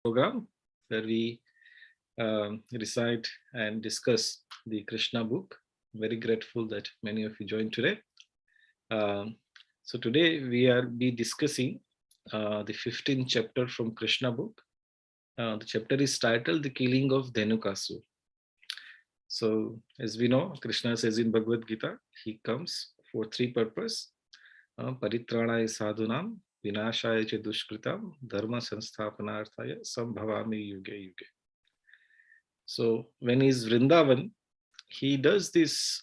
Program where we recite and discuss the Krishna book. Very grateful that many of you joined today. So today we are be discussing the 15th chapter from Krishna book. The chapter is titled The Killing of Dhenukasura. So as we know, Krishna says in Bhagavad Gita, he comes for three purposes. Paritranaya sadhunam, vinashaya cha dushkritam, dharma sansthapanarthaya sambhavami yuge yuge. So when he's Vrindavan, he does this.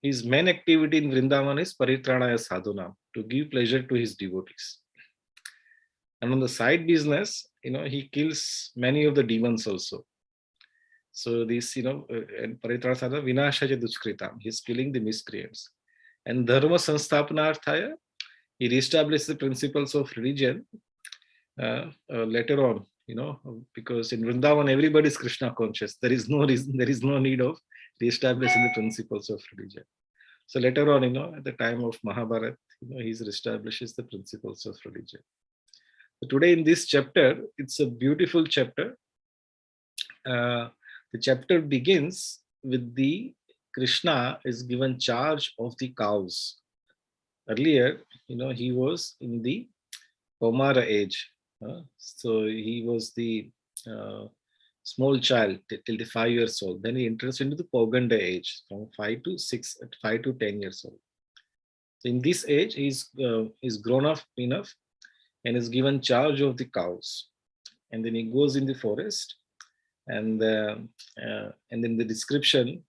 His main activity in Vrindavan is paritranaya sadhunam, to give pleasure to his devotees. And on the side business, he kills many of the demons also. So this, and paritranaya sadhunam, vinashaya dushkritam, he's killing the miscreants. And dharma sansthapanarthaya, he reestablishes the principles of religion later on, because in Vrindavan everybody is Krishna conscious. There is no reason, there is no need of reestablishing the principles of religion. So later on, at the time of Mahabharata, he reestablishes the principles of religion. So today in this chapter, it's a beautiful chapter. The chapter begins with the Krishna is given charge of the cows. Earlier, he was in the Kaumara age. So he was the small child till the 5 years old. Then he enters into the Pauganda age from 5 to 10 years old. So in this age, he's grown up enough and is given charge of the cows. And then he goes in the forest, and in the description,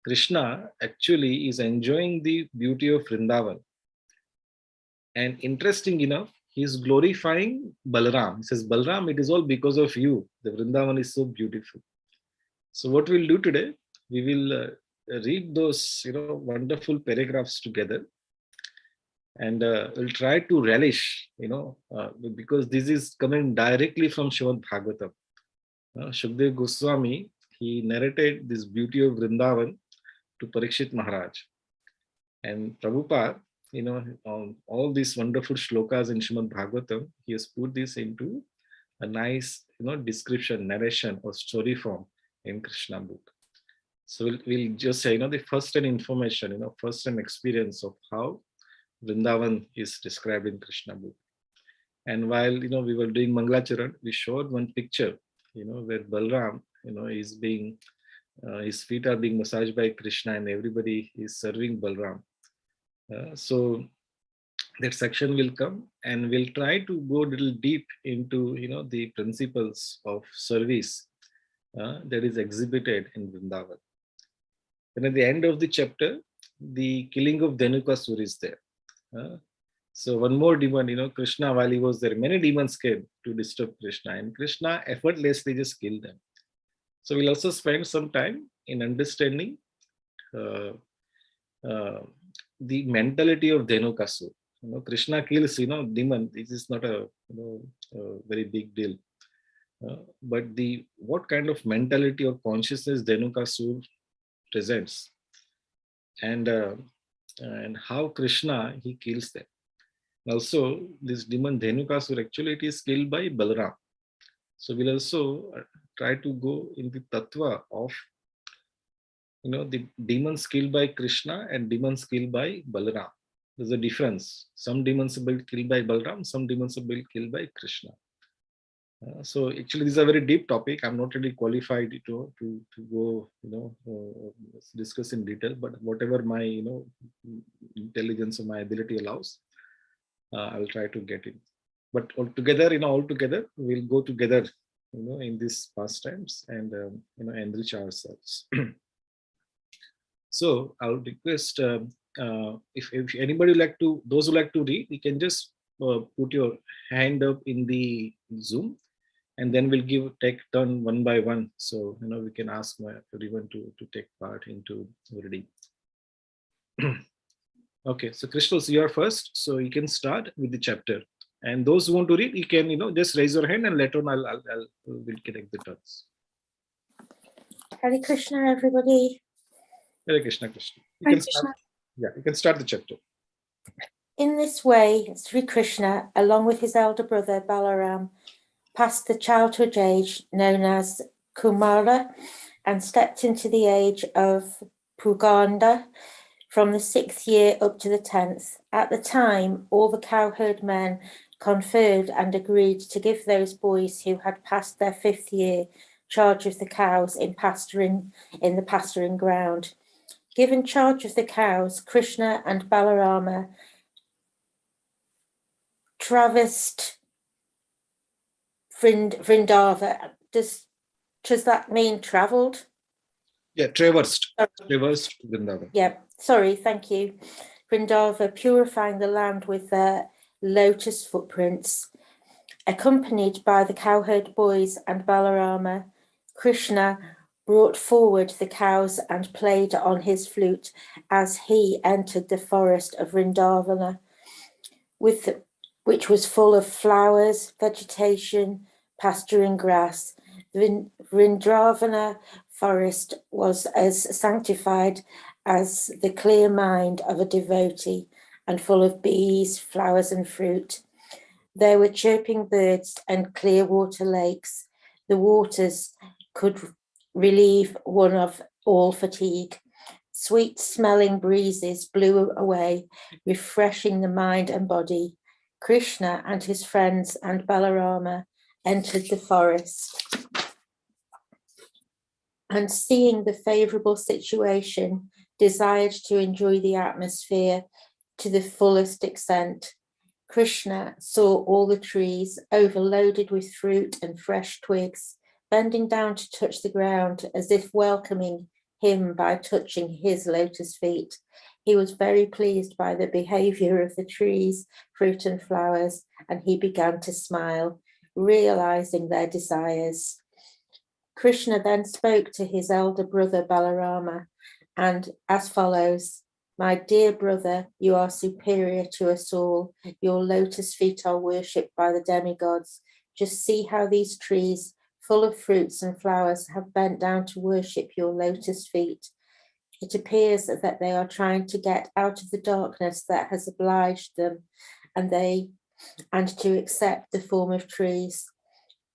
Krishna actually is enjoying the beauty of Vrindavan. And interesting enough, he is glorifying Balaram. He says, Balaram, it is all because of you. The Vrindavan is so beautiful. So what we'll do today, we will read those wonderful paragraphs together. And we'll try to relish, because this is coming directly from Srimad Bhagavatam. Shukdev Goswami, he narrated this beauty of Vrindavan to Parikshit Maharaj. And Prabhupada, all these wonderful shlokas in Srimad Bhagavatam, he has put this into a nice, description, narration or story form in Krishna book. So we'll just say, the first-hand information, first-hand experience of how Vrindavan is described in Krishna book. And while, we were doing Mangalacharan, we showed one picture, where Balram, is being, his feet are being massaged by Krishna and everybody is serving Balram. So that section will come, and we'll try to go a little deep into the principles of service that is exhibited in Vrindavan. And at the end of the chapter, the killing of Dhenukasura is there. So one more demon, Krishna, while he was there, many demons came to disturb Krishna, and Krishna effortlessly just killed them. So we'll also spend some time in understanding the mentality of Dhenukasura. Krishna kills, demon. This is not a very big deal. But what kind of mentality or consciousness Dhenukasura presents, and how Krishna he kills them. Also, this demon Dhenukasura, actually it is killed by Balaram. So we'll also try to go in the tattva of the demons killed by Krishna and demons killed by Balaram. There's a difference. Some demons are killed by Balaram, some demons are killed by Krishna. So actually, this is a very deep topic. I'm not really qualified to go, discuss in detail. But whatever my, intelligence or my ability allows, I will try to get in. But altogether, we'll go together, in these pastimes and enrich ourselves. So I'll request if anybody those who like to read, you can just put your hand up in the Zoom, and then we'll take turn one by one. So we can ask everyone to take part into reading. Okay, so Krishna, so you're first, so you can start with the chapter. And those who want to read, you can just raise your hand, and later on we'll connect the turns. Hare Krishna, everybody. Hare Krishna, Krishna. You can start the chapter. In this way, Sri Krishna, along with his elder brother Balaram, passed the childhood age known as Kumara and stepped into the age of Puganda from the 6th year up to the 10th. At the time, all the cowherd men conferred and agreed to give those boys who had passed their 5th year charge of the cows in the pasturing ground. Given charge of the cows, Krishna and Balarama traversed Vrindavan. Does that mean travelled? Yeah, traversed Vrindavan. Yeah, sorry, thank you. Vrindavan, purifying the land with their lotus footprints. Accompanied by the cowherd boys and Balarama, Krishna brought forward the cows and played on his flute as he entered the forest of Vrindavana, which was full of flowers, vegetation, pasturing grass. The Vrindavana forest was as sanctified as the clear mind of a devotee and full of bees, flowers, and fruit. There were chirping birds and clear water lakes. The waters could relieve one of all fatigue. Sweet smelling breezes blew away, refreshing the mind and body. Krishna and his friends and Balarama entered the forest. And seeing the favourable situation, desired to enjoy the atmosphere to the fullest extent. Krishna saw all the trees overloaded with fruit and fresh twigs, bending down to touch the ground as if welcoming him by touching his lotus feet. He was very pleased by the behavior of the trees, fruit and flowers, and he began to smile, realizing their desires. Krishna then spoke to his elder brother Balarama, and as follows: "My dear brother, you are superior to us all. Your lotus feet are worshipped by the demigods. Just see how these trees, full of fruits and flowers, have bent down to worship your lotus feet. It appears that they are trying to get out of the darkness that has obliged them, and to accept the form of trees.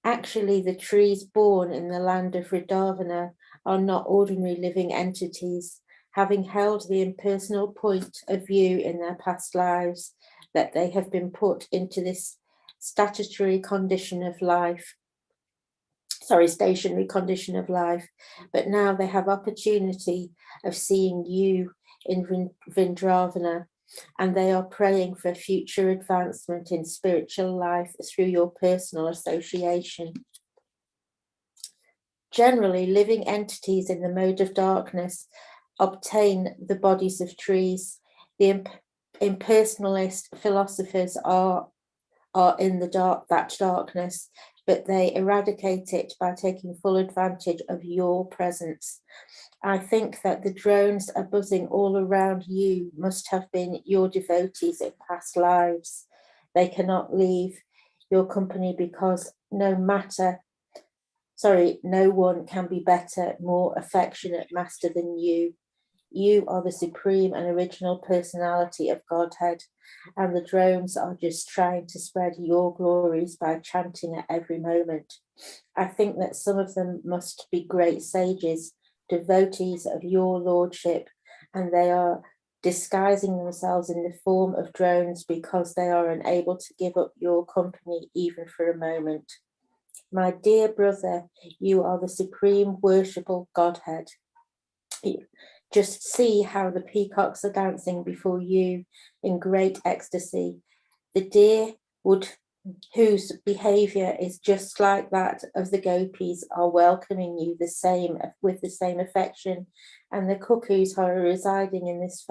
Actually, the trees born in the land of Vrindavan are not ordinary living entities, having held the impersonal point of view in their past lives, that they have been put into this stationary condition of life, but now they have opportunity of seeing you in Vrindavan, and they are praying for future advancement in spiritual life through your personal association. Generally, living entities in the mode of darkness obtain the bodies of trees. The impersonalist philosophers are in that darkness, but they eradicate it by taking full advantage of your presence. I think that the drones are buzzing all around you must have been your devotees in past lives. They cannot leave your company because no one can be better, more affectionate master than you. You are the supreme and original personality of Godhead, and the drones are just trying to spread your glories by chanting at every moment. I think that some of them must be great sages, devotees of your lordship, and they are disguising themselves in the form of drones because they are unable to give up your company even for a moment. My dear brother, you are the supreme worshipful Godhead. Just see how the peacocks are dancing before you in great ecstasy. The deer whose behavior is just like that of the gopis are welcoming you with the same affection, and the cuckoos who are residing in this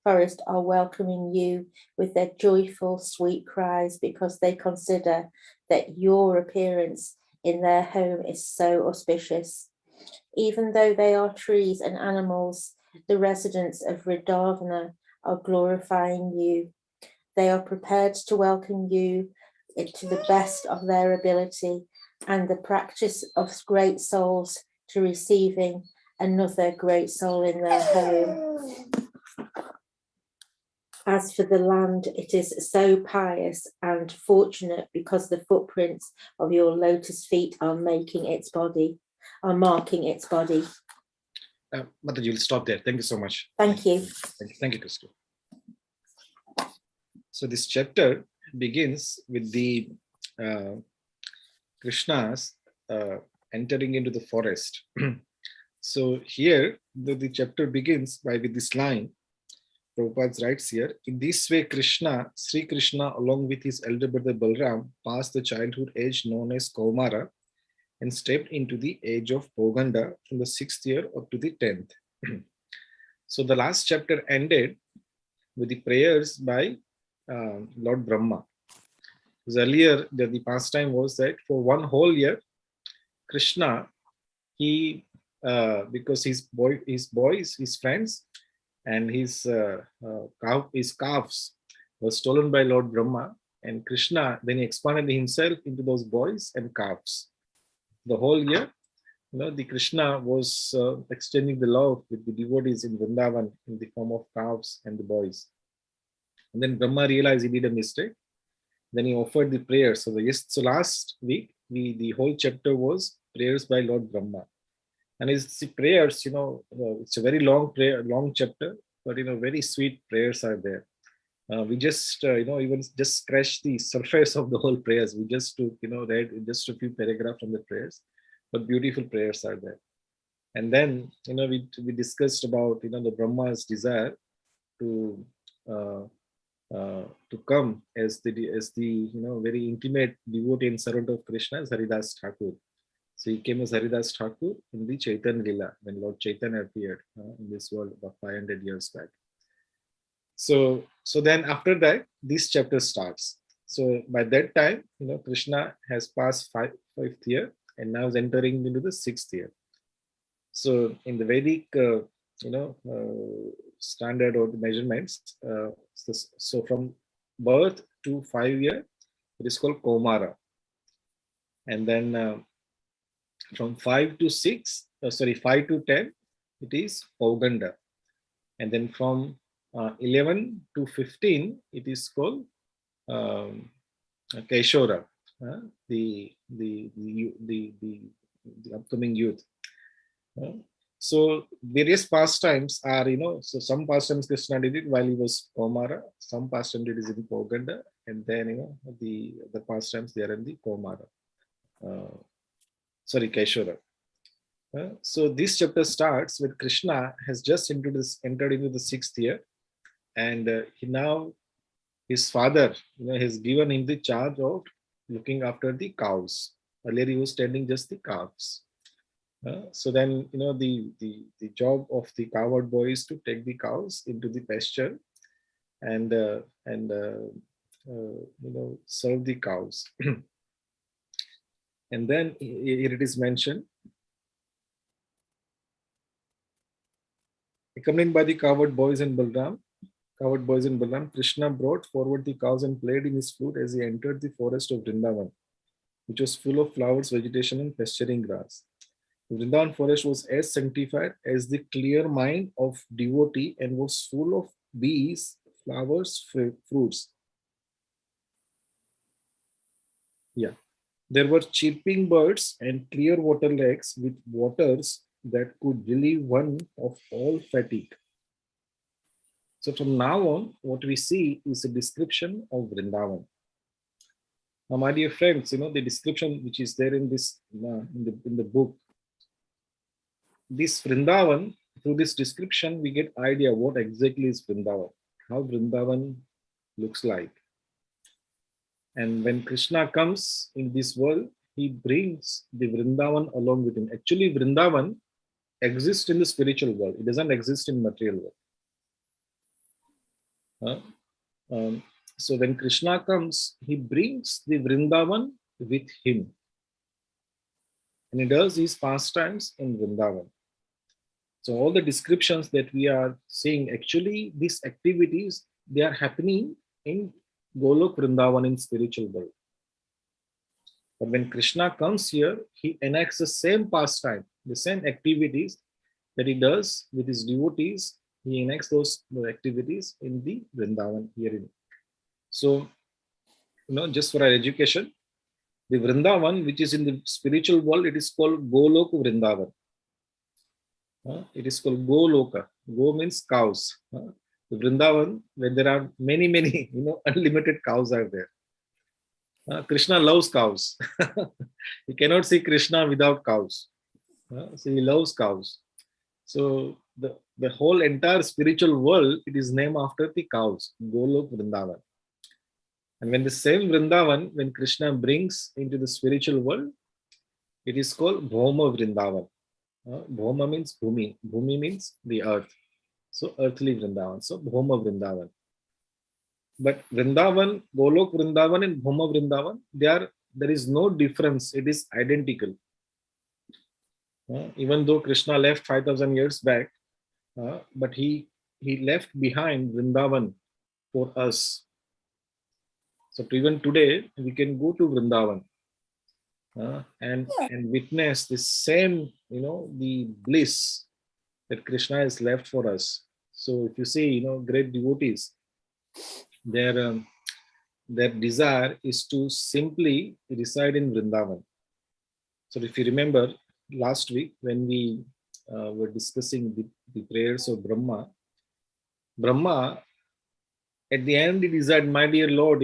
forest are welcoming you with their joyful, sweet cries because they consider that your appearance in their home is so auspicious. Even though they are trees and animals, the residents of Vrindavan are glorifying you. They are prepared to welcome you to the best of their ability, and the practice of great souls to receiving another great soul in their home. As for the land, it is so pious and fortunate because the footprints of your lotus feet are marking its body. Mataji, you'll stop there. Thank you so much. Thank you. Thank you, Krishna. So this chapter begins with the Krishna's entering into the forest. So here the chapter begins with this line. Prabhupada writes here, in this way Sri Krishna along with his elder brother Balram passed the childhood age known as Kaumara and stepped into the age of Poganda from the 6th year up to the 10th. So the last chapter ended with the prayers by Lord Brahma. Because earlier the pastime was that for one whole year, Krishna, he because his boys, his friends, and his calves were stolen by Lord Brahma, and Krishna then he expanded himself into those boys and calves. The whole year, the Krishna was extending the love with the devotees in Vrindavan in the form of calves and the boys. And then Brahma realized he did a mistake. Then he offered the prayers. So last week, the whole chapter was prayers by Lord Brahma. And it's the prayers, it's a very long chapter, but very sweet prayers are there. We just even just scratch the surface of the whole prayers. We just read just a few paragraphs from the prayers, but beautiful prayers are there. And then we discussed about the Brahma's desire to come as the very intimate devotee and servant of Krishna as Haridas Thakur. So he came as Haridas Thakur in the Chaitanya Lila when Lord Chaitanya appeared in this world about 500 years back. So then after that, this chapter starts. So by that time, Krishna has passed fifth year and now is entering into the 6th year. So in the Vedic, standard or the measurements, so from birth to 5 year, it is called Kaumara. And then from 5 to 10, it is Poganda. And then from 11 to 15, it is called Kaishora, the upcoming youth. So various pastimes are, so some pastimes Krishna did it while he was Kaumara, some pastimes did it in Poganda, and then, the pastimes they are in the Kaumara. Kaishora. So this chapter starts with Krishna has just entered into the 6th year, and his father has given him the charge of looking after the cows. Earlier he was tending just the calves. So then the job of the cowherd boy is to take the cows into the pasture and serve the cows. And then here it is mentioned, accompanied by the cowherd boys and Balram, Krishna brought forward the cows and played in his flute as he entered the forest of Vrindavan, which was full of flowers, vegetation, and pasturing grass. The Vrindavan forest was as sanctified as the clear mind of devotee and was full of bees, flowers, fruits. Yeah. There were chirping birds and clear water lakes with waters that could relieve one of all fatigue. So from now on, what we see is a description of Vrindavan. Now, my dear friends, the description which is there in this in the book, this Vrindavan, through this description, we get idea what exactly is Vrindavan, how Vrindavan looks like. And when Krishna comes in this world, he brings the Vrindavan along with him. Actually, Vrindavan exists in the spiritual world. It doesn't exist in material world. So when Krishna comes, he brings the Vrindavan with him. And he does his pastimes in Vrindavan. So all the descriptions that we are seeing, actually these activities, they are happening in Golok Vrindavan in spiritual world. But when Krishna comes here, he enacts the same pastime, the same activities that he does with his devotees he enacts those activities in the Vrindavan here. So, just for our education, the Vrindavan, which is in the spiritual world, it is called Golok Vrindavan. It is called Goloka. Go means cows. The Vrindavan, when there are many, many, unlimited cows are there. Krishna loves cows. You cannot see Krishna without cows. So he loves cows. So the whole entire spiritual world, it is named after the cows, Golok Vrindavan. And when the same Vrindavan, when Krishna brings into the spiritual world, it is called Bhoma Vrindavan. Bhoma means Bhumi. Bhumi means the earth. So earthly Vrindavan. So Bhoma Vrindavan. But Vrindavan, Golok Vrindavan and Bhoma Vrindavan, there is no difference. It is identical. Even though Krishna left 5,000 years back, but he left behind Vrindavan for us. So even today, we can go to Vrindavan and witness the same, the bliss that Krishna has left for us. So if you see, great devotees, their desire is to simply reside in Vrindavan. So if you remember last week when we were discussing the prayers of Brahma, at the end he desired, my dear Lord,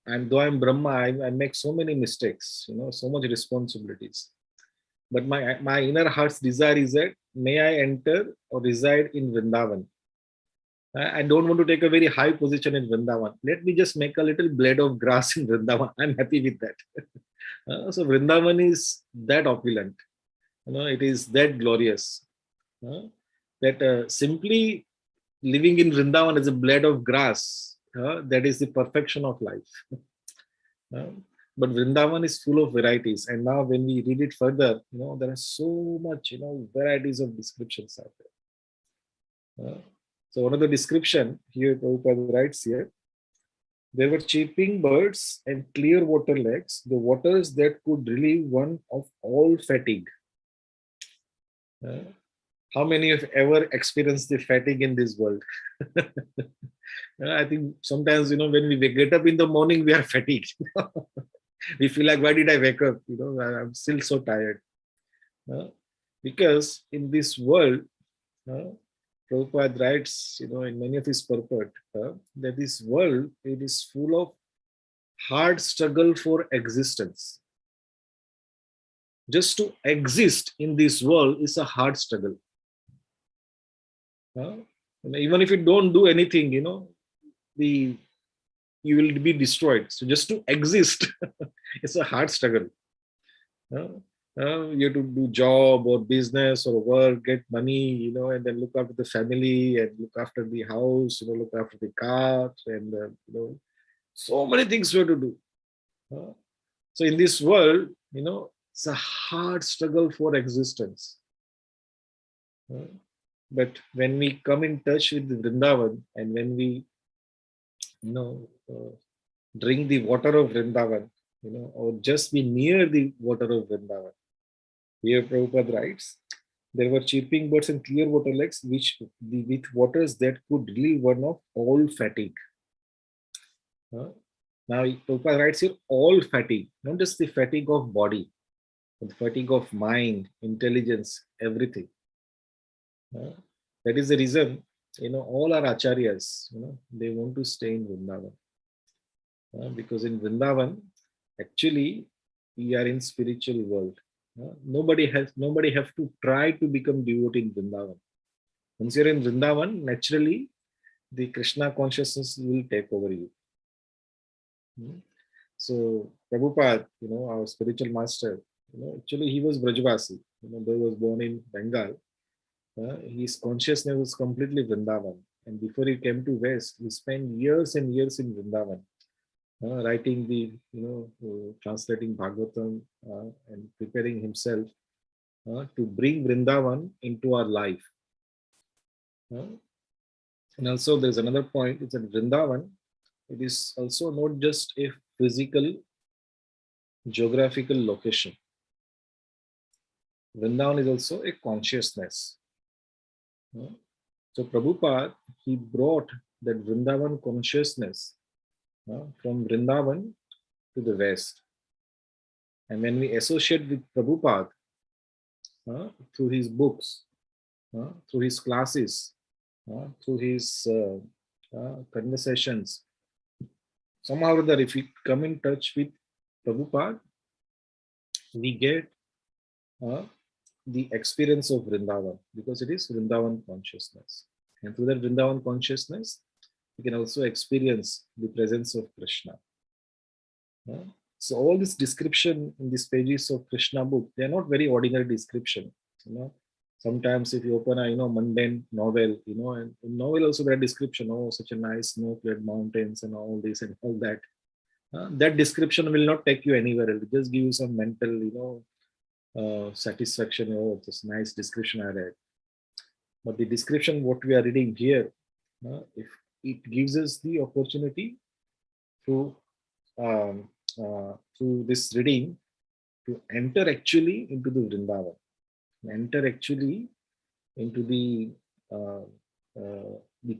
and though I'm Brahma, I make so many mistakes, so much responsibilities. But my inner heart's desire is that may I enter or reside in Vrindavan. I don't want to take a very high position in Vrindavan. Let me just make a little blade of grass in Vrindavan. I'm happy with that. So Vrindavan is that opulent. It is that glorious. That simply living in Vrindavan as a blade of grass, that is the perfection of life. But Vrindavan is full of varieties. And now when we read it further, there are so much, varieties of descriptions out there. So one of the description here, Prabhupada writes here, there were chirping birds and clear water lakes, the waters that could relieve one of all fatigue. How many have ever experienced the fatigue in this world? I think sometimes, when we get up in the morning, we are fatigued. We feel like, why did I wake up? I'm still so tired. Because in this world, Prabhupada writes, in many of his purport, that this world, it is full of hard struggle for existence. Just to exist in this world is a hard struggle. Even if you don't do anything, you will be destroyed. So just to exist, it's a hard struggle. You have to do job or business or work, get money, and then look after the family and look after the house, look after the car, and so many things you have to do. So in this world, it's a hard struggle for existence. But when we come in touch with the Vrindavan and when we, drink the water of Vrindavan, or just be near the water of Vrindavan. Here Prabhupada writes, there were chirping birds and clear water lakes with waters that could relieve one of all fatigue. Now Prabhupada writes here, all fatigue, not just the fatigue of body, but the fatigue of mind, intelligence, everything. That is the reason, all our acharyas, they want to stay in Vrindavan. Because in Vrindavan, actually, we are in spiritual world. Nobody have to try to become devotee in Vrindavan. Once you're in Vrindavan, naturally, the Krishna consciousness will take over you. So Prabhupada, our spiritual master, actually he was Brajvasi. Though he was born in Bengal, his consciousness was completely Vrindavan. And before he came to West, he spent years and years in Vrindavan. Writing the, translating Bhagavatam and preparing himself to bring Vrindavan into our life. And also there's another point, it's that Vrindavan, it is also not just a physical, geographical location. Vrindavan is also a consciousness. So Prabhupada, he brought that Vrindavan consciousness from Vrindavan to the West. And when we associate with Prabhupada through his books, through his classes, through his conversations, somehow or other, if we come in touch with Prabhupada, we get the experience of Vrindavan, because it is Vrindavan consciousness. And through that Vrindavan consciousness, we can also experience the presence of Krishna. So all this description in these pages of Krishna book, they are not very ordinary description. Sometimes if you open a mundane novel, and in novel also there are description, such a nice snow-clad mountains and all this and all that. That description will not take you anywhere. It will just give you some mental, satisfaction. Oh, this nice description I read. But the description what we are reading here, if it gives us the opportunity to through this reading to enter actually into the Vrindavan, enter actually into the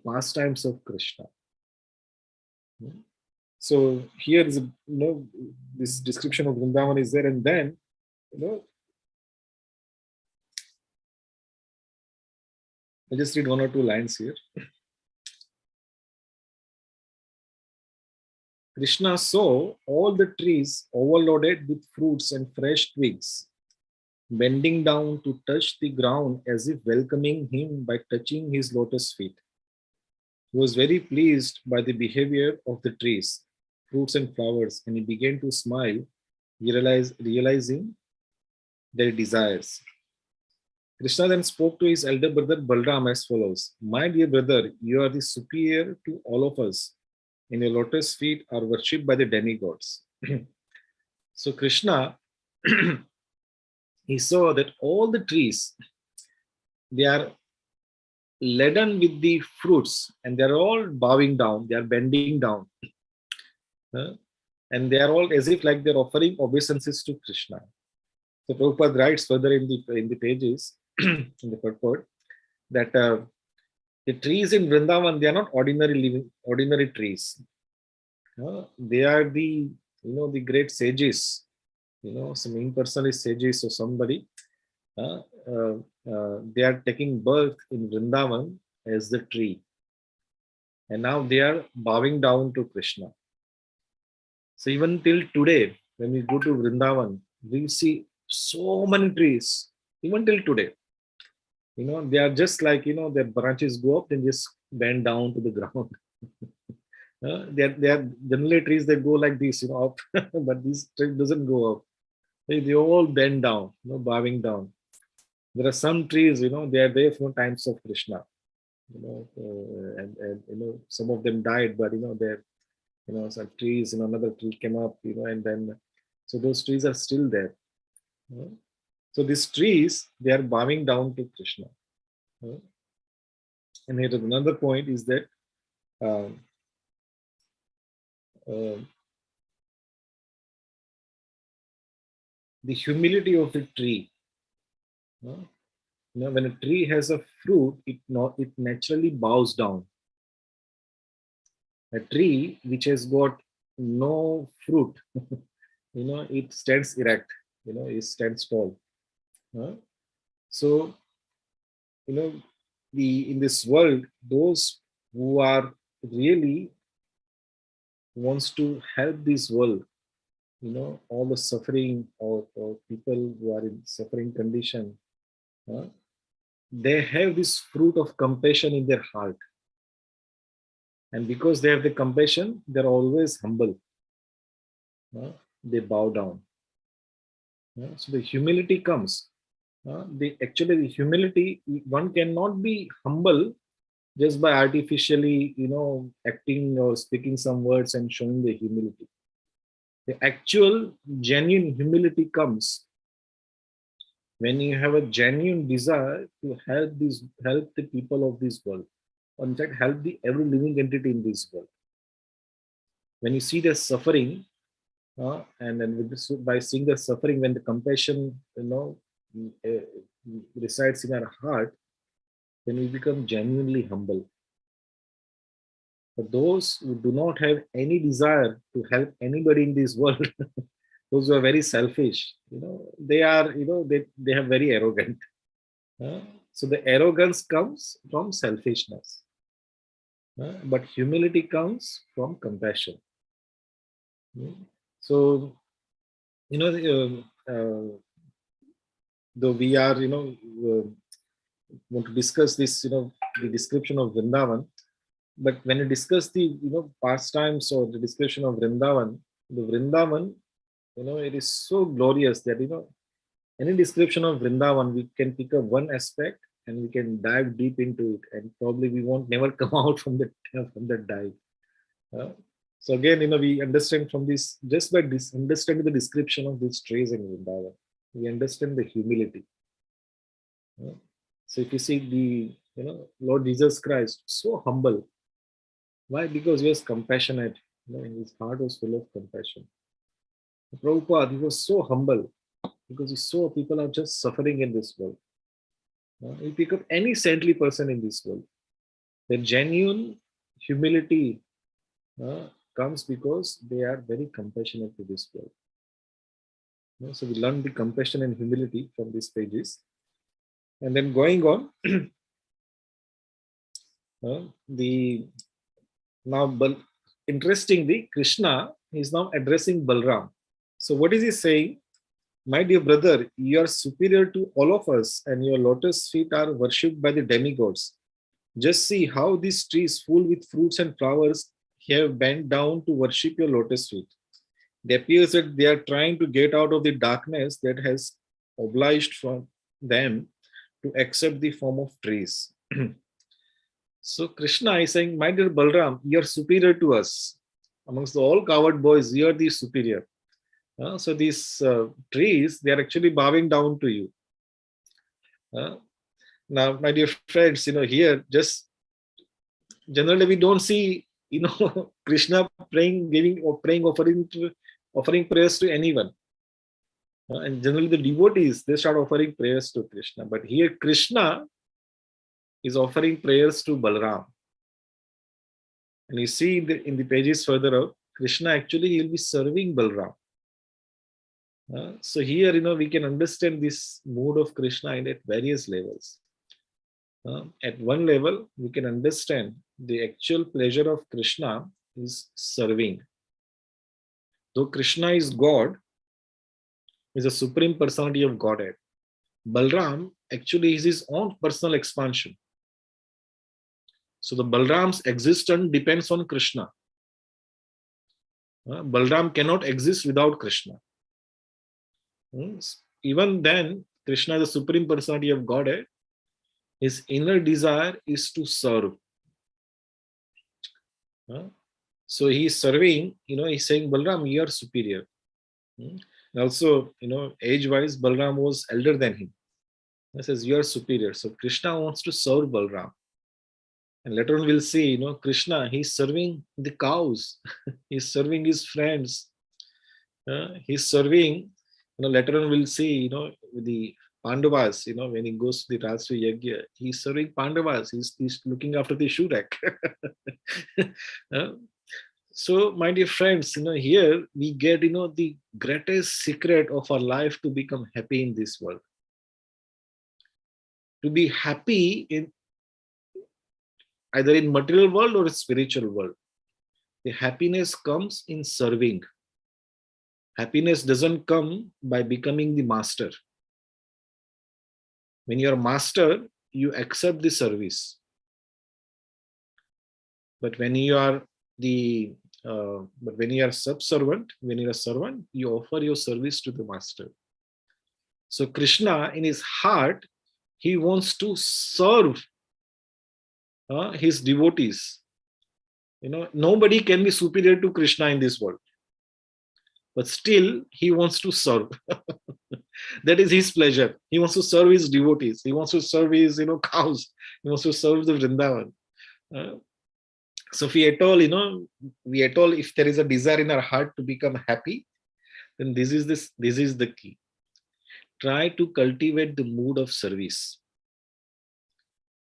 pastimes of Krishna. So here is this description of Vrindavan is there, and then I'll just read one or two lines here. Krishna saw all the trees overloaded with fruits and fresh twigs, bending down to touch the ground as if welcoming him by touching his lotus feet. He was very pleased by the behavior of the trees, fruits and flowers, and he began to smile, realizing their desires. Krishna then spoke to his elder brother Balram as follows: "My dear brother, you are the superior to all of us, and your lotus feet are worshipped by the demigods." So Krishna, he saw that all the trees, they are laden with the fruits, and they are all bowing down, they are bending down, and they are all as if like they're offering obeisances to Krishna. So Prabhupada writes further in the pages in the purport that the trees in Vrindavan, they are not ordinary trees. They are the the great sages. Some in-person is sages or somebody. They are taking birth in Vrindavan as the tree, and now they are bowing down to Krishna. So even till today, when we go to Vrindavan, we see so many trees. Even till today, they are just like their branches go up and just bend down to the ground. They are generally trees that go like this, up, but this tree doesn't go up. They all bend down, bowing down. There are some trees, they are there from times of Krishna, and some of them died, but they're some trees, another tree came up, and then so those trees are still there. So these trees, they are bowing down to Krishna. And here another point is that the humility of the tree. When a tree has a fruit, it naturally bows down. A tree which has got no fruit, it stands erect, it stands tall. So, in this world, those who are really wants to help this world, all the suffering or people who are in suffering condition, they have this fruit of compassion in their heart. And because they have the compassion, they're always humble. They bow down. So the humility comes. The humility, one cannot be humble just by artificially, acting or speaking some words and showing the humility. The actual genuine humility comes when you have a genuine desire to help the people of this world, or in fact help every living entity in this world. When you see their suffering, and then by seeing their suffering, when the compassion resides in our heart, when we become genuinely humble. But those who do not have any desire to help anybody in this world, those who are very selfish, they are, they have very arrogant. So the arrogance comes from selfishness, but humility comes from compassion. So, though we are, want to discuss this, the description of Vrindavan, but when you discuss the, pastimes or the description of Vrindavan, the Vrindavan, it is so glorious that, any description of Vrindavan, we can pick up one aspect and we can dive deep into it, and probably we won't never come out from that dive. So again, we understand from this, just by this understanding the description of these trees in Vrindavan, we understand the humility. So if you see the, Lord Jesus Christ, so humble. Why? Because he was compassionate. His heart was full of compassion. Prabhupada, he was so humble because he saw people are just suffering in this world. You pick up any saintly person in this world, the genuine humility comes because they are very compassionate to this world. So we learn the compassion and humility from these pages. And then going on, interestingly, Krishna is now addressing Balram. So what is he saying? My dear brother, you are superior to all of us, and your lotus feet are worshipped by the demigods. Just see how these trees full with fruits and flowers have bent down to worship your lotus feet. It appears that they are trying to get out of the darkness that has obliged from them to accept the form of trees. So Krishna is saying, my dear Balram, you are superior to us. Amongst all coward boys, you are the superior. So these trees, they are actually bowing down to you. Now, my dear friends, here, just generally we don't see, Krishna praying, giving or praying, offering prayers to anyone. And generally the devotees, they start offering prayers to Krishna. But here Krishna is offering prayers to Balram. And you see in the pages further out, Krishna actually will be serving Balram. So here, we can understand this mood of Krishna at various levels. At one level, we can understand the actual pleasure of Krishna is serving. Though Krishna is God, is a supreme personality of Godhead, Balram actually is his own personal expansion. So the Balram's existence depends on Krishna. Balram cannot exist without Krishna. Even then, Krishna is the supreme personality of Godhead. His inner desire is to serve. So he is serving, he's saying, Balram, you are superior. Also, age-wise, Balram was elder than him. He says, you are superior. So Krishna wants to serve Balram. And later on we'll see, Krishna, he's serving the cows. He's serving his friends. He's serving, later on we'll see, with the Pandavas, when he goes to the Rajasuya Yagya, he's serving Pandavas. He's looking after the shoe rack. So, my dear friends, here we get, the greatest secret of our life to become happy in this world. To be happy in either in material world or spiritual world. The happiness comes in serving. Happiness doesn't come by becoming the master. When you're a master, you accept the service. But when you are subservient, when you're a servant, you offer your service to the master. So Krishna, in his heart, he wants to serve his devotees. Nobody can be superior to Krishna in this world. But still, he wants to serve. That is his pleasure. He wants to serve his devotees. He wants to serve his, cows. He wants to serve the Vrindavan. So if if there is a desire in our heart to become happy, then this is the key. Try to cultivate the mood of service.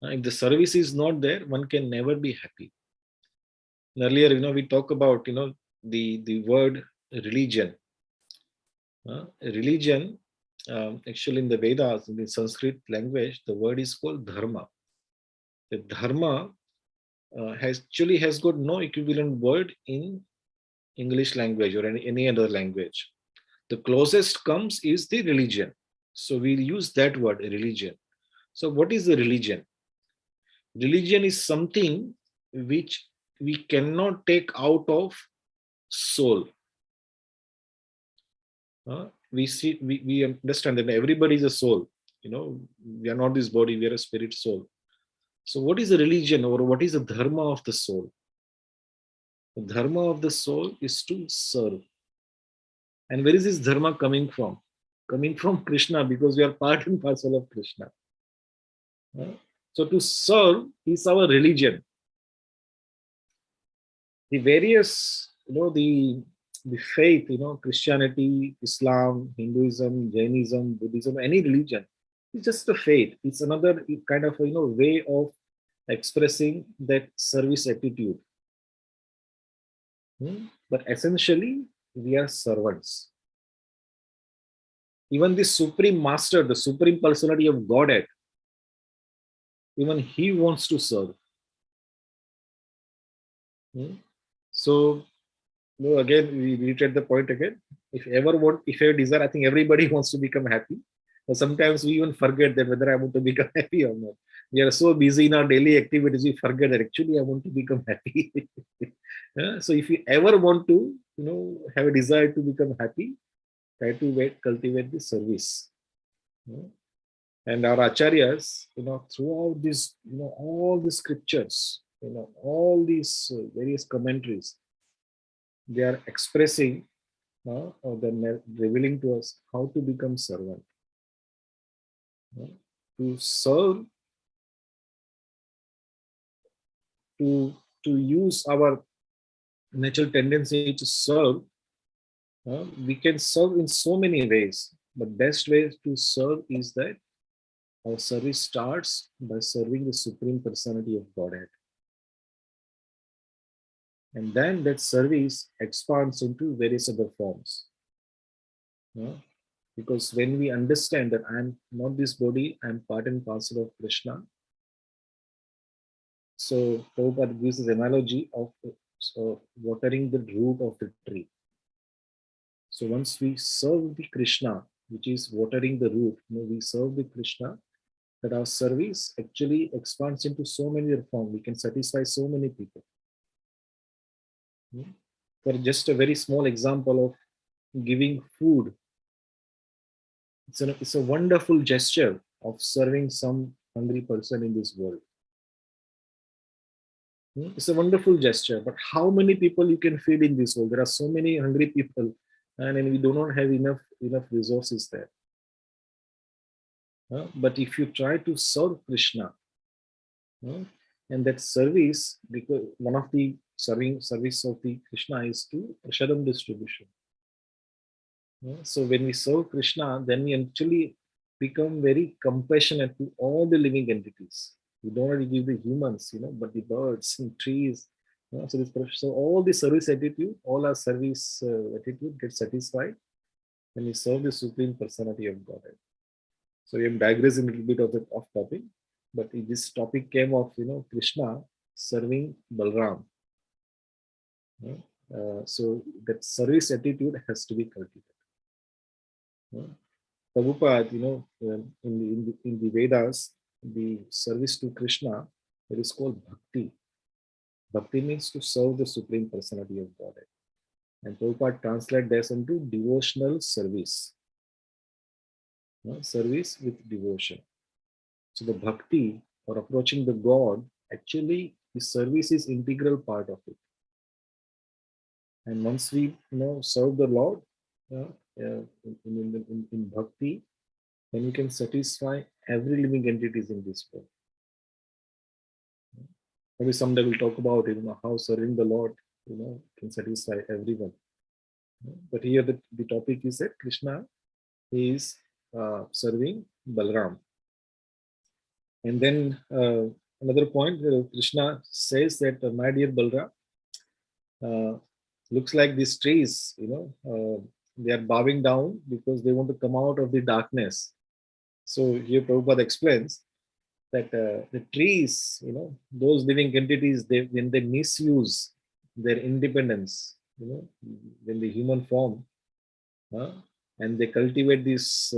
If the service is not there, one can never be happy. Earlier, we talk about, the word religion. Religion, actually in the Vedas, in the Sanskrit language, the word is called dharma. The dharma actually has got no equivalent word in English language or any other language. The closest comes is the religion. So we'll use that word, religion. So what is the religion? Religion is something which we cannot take out of soul. We understand that everybody is a soul. We are not this body, we are a spirit soul. So what is a religion, or what is the dharma of the soul? The dharma of the soul is to serve. And where is this dharma coming from? Coming from Krishna, because we are part and parcel of Krishna. So to serve is our religion. The various, the faith, Christianity, Islam, Hinduism, Jainism, Buddhism, any religion, it's just a faith. It's another kind of, way of expressing that service attitude. But essentially, we are servants. Even the Supreme Master, the Supreme Personality of Godhead, even he wants to serve. So, again, we reiterate the point again. If you desire, I think everybody wants to become happy. But sometimes we even forget that whether I want to become happy or not. We are so busy in our daily activities, we forget that actually I want to become happy. So if you ever want to, have a desire to become happy, try to cultivate the service. And our acharyas, throughout this, all the scriptures, all these various commentaries, they are expressing or they're revealing to us how to become servant. To serve, to use our natural tendency to serve, we can serve in so many ways. But best way to serve is that our service starts by serving the Supreme Personality of Godhead. And then that service expands into various other forms. Because when we understand that I'm not this body, I'm part and parcel of Krishna. So Prabhupada gives this analogy of watering the root of the tree. So once we serve the Krishna, which is watering the root, we serve the Krishna, that our service actually expands into so many forms. We can satisfy so many people. For just a very small example of giving food, it's a wonderful gesture of serving some hungry person in this world. It's a wonderful gesture, but how many people you can feed in this world? There are so many hungry people, and we do not have enough resources there. But if you try to serve Krishna, and that service, because one of the service of the Krishna is to prasadam distribution. So when we serve Krishna, then we actually become very compassionate to all the living entities. We don't only give the humans, but the birds and trees. So all the service attitude, all our service attitude gets satisfied when we serve the Supreme Personality of Godhead. So we am digressing a little bit of the off topic, but this topic came of Krishna serving Balram. So that service attitude has to be cultivated. Prabhupada, in the Vedas, the service to Krishna, it is called bhakti. Bhakti means to serve the Supreme Personality of Godhead. And Prabhupada translate this into devotional service. Service with devotion. So the bhakti, or approaching the God, actually the service is integral part of it. And once we serve the Lord in bhakti, then you can satisfy every living entities in this world. Maybe someday we'll talk about how serving the Lord can satisfy everyone. But here the topic is that Krishna is serving Balram. And then another point, Krishna says that, my dear Balram, looks like these trees, they are bowing down because they want to come out of the darkness. So here Prabhupada explains that the trees, those living entities, when they misuse their independence, when the human form, uh, and they cultivate this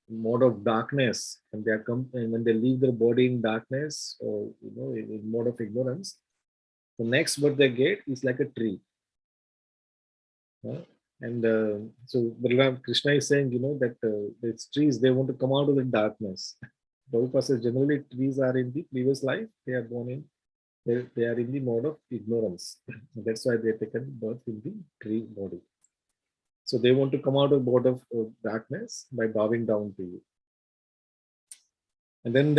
mode of darkness, and and when they leave their body in darkness, or in mode of ignorance, the next birth they get is like a tree. And so Krishna is saying, that these trees, they want to come out of the darkness. Prabhupada says generally trees are in the previous life, they are born in, they are in the mode of ignorance. That's why they are taken birth in the tree body. So they want to come out of mode of darkness by bowing down to you. And then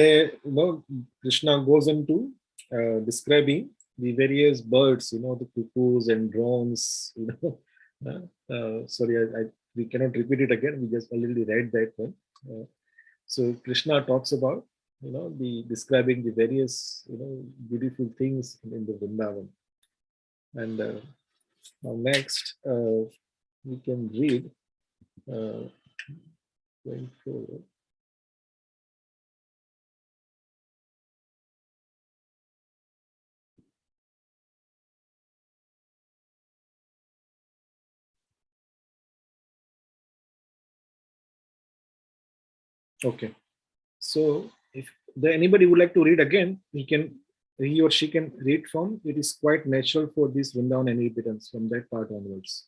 Krishna goes into describing the various birds, the cuckoos and drones, sorry, we cannot repeat it again. We just already read that one. So Krishna talks about, the describing the various, beautiful things in the Vrindavan. And now next, we can read going forward. Okay. So if anybody would like to read again, he or she can read from. It is quite natural for this Vrindavan and inhabitants from that part onwards.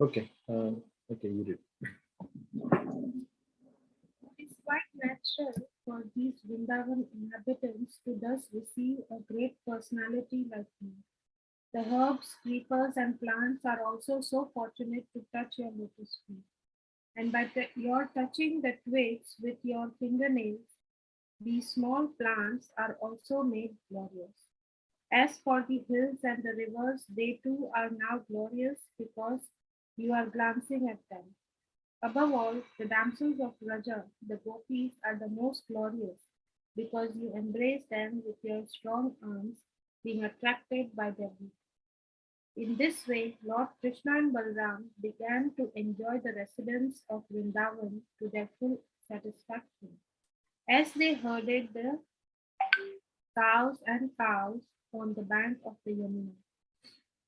Okay. Okay, you did. It is quite natural for these Vrindavan inhabitants to thus receive a great personality like me. The herbs, creepers, and plants are also so fortunate to touch your lotus feet. And by your touching the twigs with your fingernails, these small plants are also made glorious. As for the hills and the rivers, they too are now glorious because you are glancing at them. Above all, the damsels of Raja, the gopis, are the most glorious because you embrace them with your strong arms, being attracted by their beauty. In this way, Lord Krishna and Balram began to enjoy the residents of Vrindavan to their full satisfaction. As they herded the cows on the bank of the Yamuna.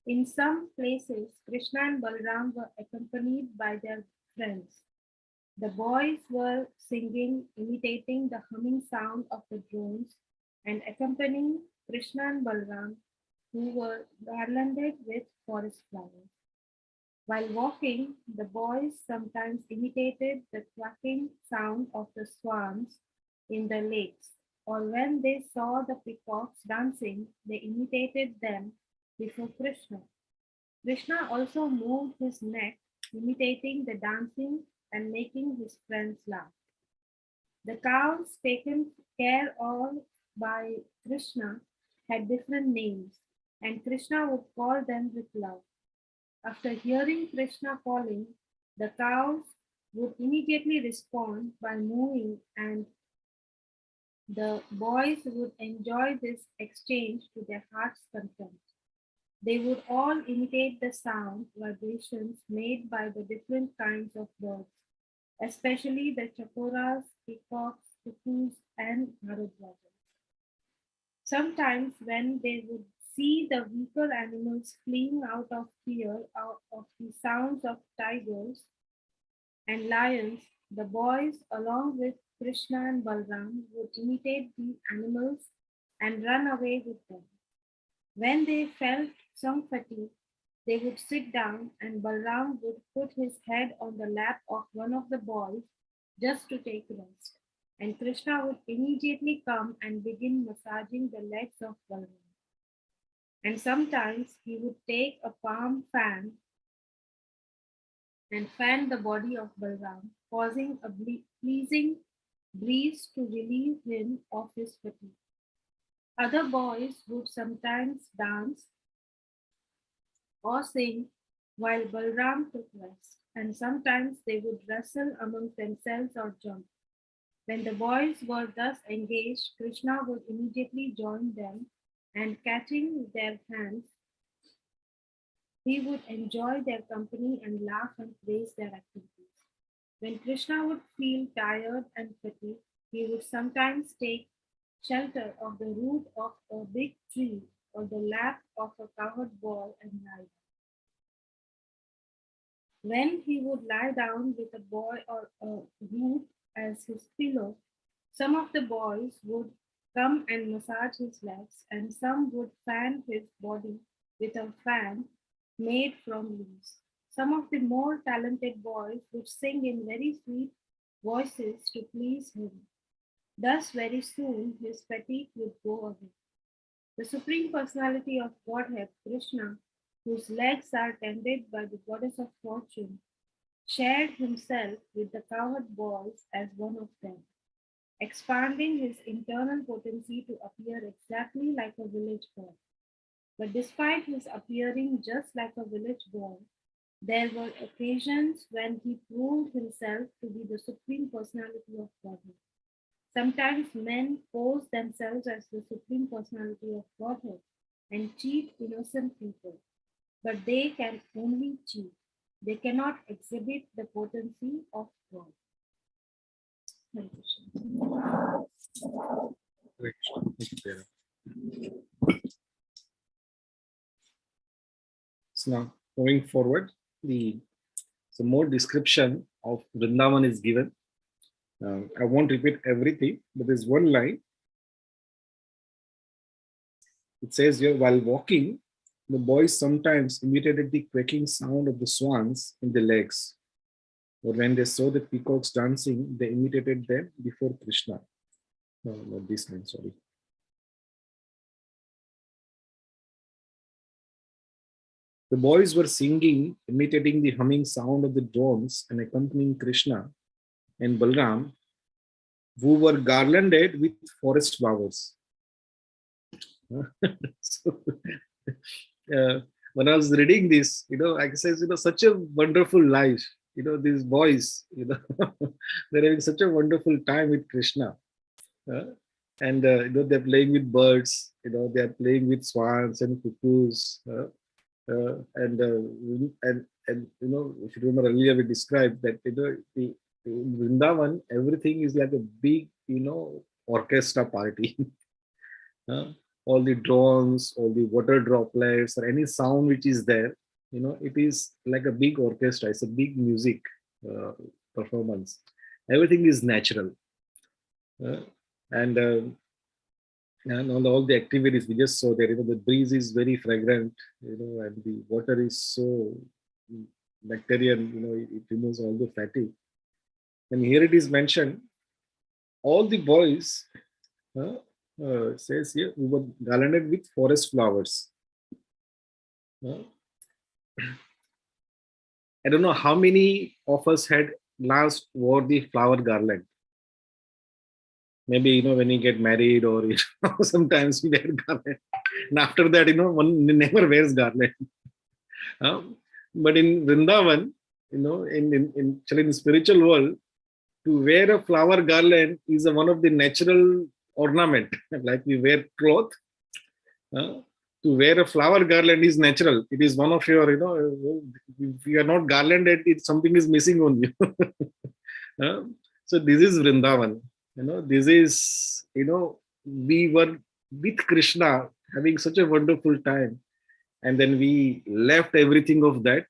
In some places, Krishna and Balram were accompanied by their friends. The boys were singing, imitating the humming sound of the drones, and accompanying Krishna and Balram, who were garlanded with forest flowers. While walking, the boys sometimes imitated the quacking sound of the swans in the lakes, or when they saw the peacocks dancing, they imitated them before Krishna. Krishna also moved his neck, imitating the dancing and making his friends laugh. The cows taken care of by Krishna had different names, and Krishna would call them with love. After hearing Krishna calling, the cows would immediately respond by mooing, and the boys would enjoy this exchange to their heart's content. They would all imitate the sound vibrations made by the different kinds of birds, especially the chakoras, peacocks, cuckoos, and bharadwajas. Sometimes, when they would see the weaker animals fleeing out of fear out of the sounds of tigers and lions, the boys, along with Krishna and Balram, would imitate these animals and run away with them. When they felt some fatigue, they would sit down and Balram would put his head on the lap of one of the boys just to take rest. And Krishna would immediately come and begin massaging the legs of Balram. And sometimes he would take a palm fan and fan the body of Balram, causing a pleasing breeze to relieve him of his fatigue. Other boys would sometimes dance or sing while Balram took rest, and sometimes they would wrestle amongst themselves or jump. When the boys were thus engaged, Krishna would immediately join them, and catching their hands, he would enjoy their company and laugh and praise their activities. When Krishna would feel tired and fatigued, he would sometimes take shelter of the root of a big tree or the lap of a covered ball and lie. When he would lie down with a boy or a root as his pillow, some of the boys would come and massage his legs, and some would fan his body with a fan made from leaves. Some of the more talented boys would sing in very sweet voices to please him. Thus, very soon, his fatigue would go away. The Supreme Personality of Godhead, Krishna, whose legs are tended by the goddess of fortune, shared himself with the cowherd boys as one of them, expanding his internal potency to appear exactly like a village boy. But despite his appearing just like a village boy, there were occasions when he proved himself to be the Supreme Personality of Godhead. Sometimes men pose themselves as the Supreme Personality of Godhead and cheat innocent people, but they can only cheat. They cannot exhibit the potency of God. Hare Krishna. Great. Thank you, Prerna. So now moving forward, some more description of Vrindavan is given. I won't repeat everything, but there's one line. It says here, while walking, the boys sometimes imitated the quaking sound of the swans in the lakes, or when they saw the peacocks dancing, they imitated them before Krishna. No, not this line, sorry. The boys were singing, imitating the humming sound of the drones and accompanying Krishna and Balram, who were garlanded with forest flowers. So, when I was reading this, I says, such a wonderful life. These boys, they're having such a wonderful time with Krishna. uh, and they're playing with birds, they're playing with swans and cuckoos. And if you remember earlier, we described that the in Vrindavan, everything is like a big orchestra party. uh, all the drones, all the water droplets, or any sound which is there, it is like a big orchestra. It's a big music uh, performance. Everything is natural. uh, and and all the activities we just saw there, the breeze is very fragrant, and the water is so bacterial, it removes all the fatigue. And here it is mentioned, all the boys, says here, we were garlanded with forest flowers. Uh, I don't know how many of us had last wore the flower garland. Maybe when you get married, or sometimes we wear garland. And after that, one never wears garland. But in Vrindavan, actually in the spiritual world, to wear a flower garland is one of the natural ornament. Like we wear cloth, uh, to wear a flower garland is natural. It is one of your, if you are not garlanded, something is missing on you. Uh, so this is Vrindavan. This is, we were with Krishna having such a wonderful time. And then we left everything of that,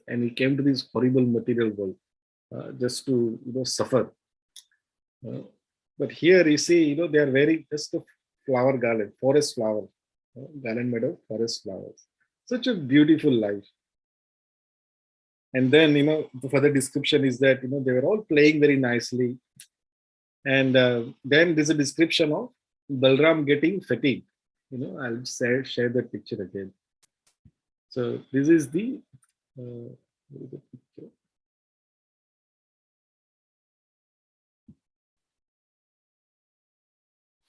and we came to this horrible material world, just to suffer. Uh, but here you see, they are wearing just a flower garland, forest flower, garland made of forest flowers. Such a beautiful life. And then the further description is that they were all playing very nicely. And then there's a description of Balram getting fatigued. I'll share that picture again. So this is the where is the picture?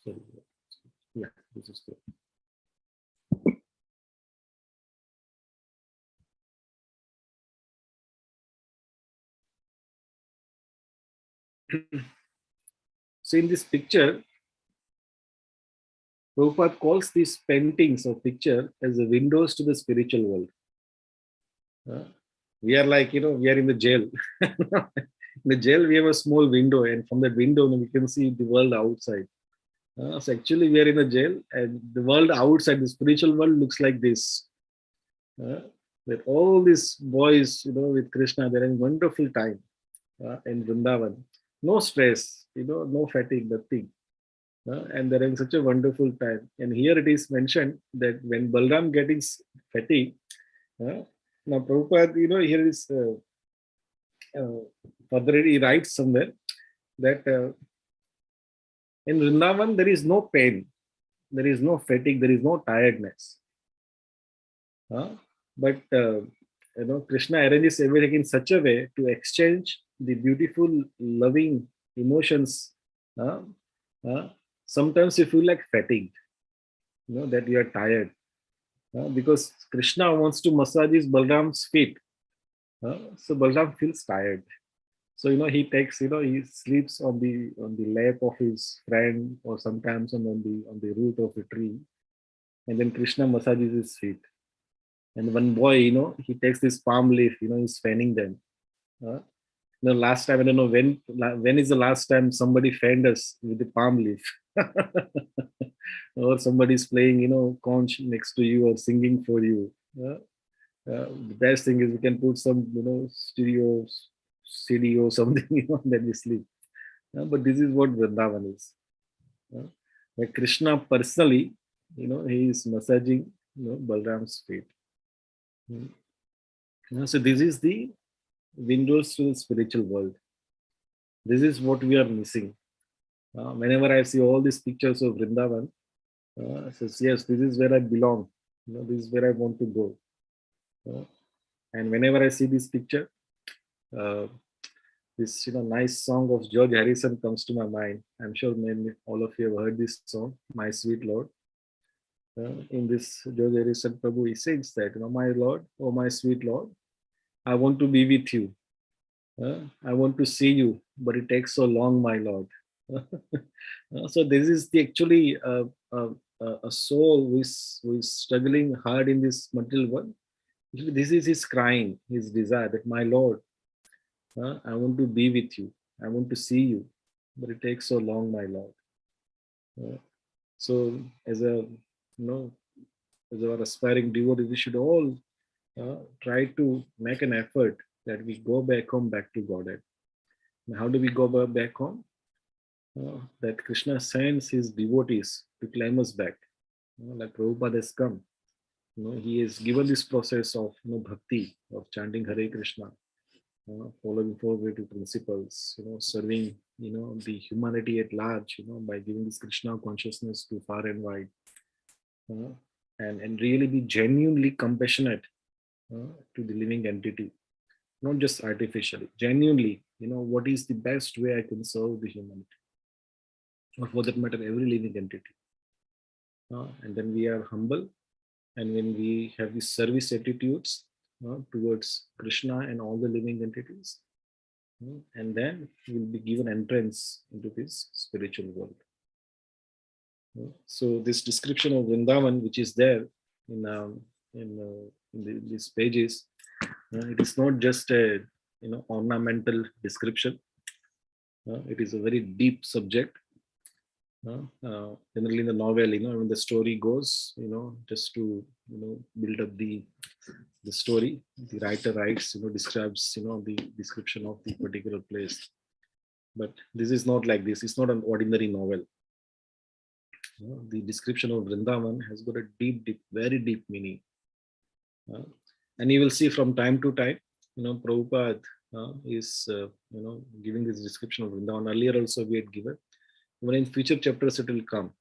Sorry. Yeah, this is the. So in this picture, Prabhupada calls these paintings or picture as the windows to the spiritual world. We are like, we are in the jail. In the jail, we have a small window, and from that window, we can see the world outside. So actually, we are in a jail, and the world outside, the spiritual world, looks like this. With all these boys, with Krishna, they're having wonderful time in Vrindavan. No stress, no fatigue, nothing. And they're having such a wonderful time. And here it is mentioned that when Balram gets fatigue, now Prabhupada, here is further he writes somewhere that in Vrindavan there is no pain, there is no fatigue, there is no tiredness. But Krishna arranges everything in such a way to exchange the beautiful, loving emotions. Sometimes you feel like fatigued, that you are tired, because Krishna wants to massage his Balram's feet. So Balram feels tired. So he takes, he sleeps on the lap of his friend, or sometimes on the root of a tree, and then Krishna massages his feet. And one boy, he takes this palm leaf, he's fanning them. Last time, I don't know when is the last time somebody fanned us with the palm leaf, or somebody's playing, conch next to you or singing for you. The best thing is we can put some, stereo CD or something, then we sleep. But this is what Vrindavan is. Like Krishna personally, he is massaging, Balram's feet. So this is the windows to the spiritual world. This is what we are missing. Whenever I see all these pictures of Vrindavan, says, yes, this is where I belong. This is where I want to go. And whenever I see this picture, this nice song of George Harrison comes to my mind. I'm sure all of you have heard this song, My Sweet Lord. In this George Harrison Prabhu, he sings that, my Lord, oh my sweet Lord, I want to be with you. I want to see you, but it takes so long, my Lord. So this is the actually a soul who is struggling hard in this material world. This is his crying, his desire that, my Lord, I want to be with you. I want to see you, but it takes so long, my Lord. So as as our aspiring devotees, we should all try to make an effort that we go back home, back to Godhead. And how do we go back home? That Krishna sends his devotees to claim us back. Like Prabhupada has come. He has given this process of bhakti, of chanting Hare Krishna, following four great principles, serving, the humanity at large, by giving this Krishna consciousness to far and wide, and really be genuinely compassionate to the living entity, not just artificially, genuinely, what is the best way I can serve the humanity, or for that matter, every living entity. And then we are humble, and when we have these service attitudes towards Krishna and all the living entities, and then we'll be given entrance into this spiritual world. So this description of Vrindavan, which is there in these pages, it is not just a ornamental description. It is a very deep subject. Generally in the novel, when the story goes, just to build up the story, the writer writes, describes, the description of the particular place. But this is not like this. It's not an ordinary novel. The description of Vrindavan has got a deep, very deep meaning. And you will see from time to time, Prabhupada is, giving this description of Vrindavan. Earlier also we had given. Even in future chapters it will come.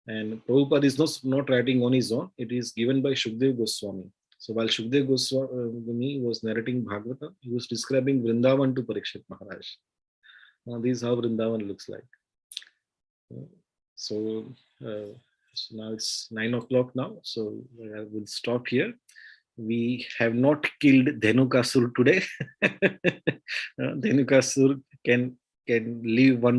And Prabhupada is not writing on his own. It is given by Shukdev Goswami. So while Shukdev Goswami was narrating Bhagavata, he was describing Vrindavan to Parikshit Maharaj. This is how Vrindavan looks like. So now it's 9 o'clock now. So I will stop here. We have not killed Dhenukasura today. Dhenukasura can can leave one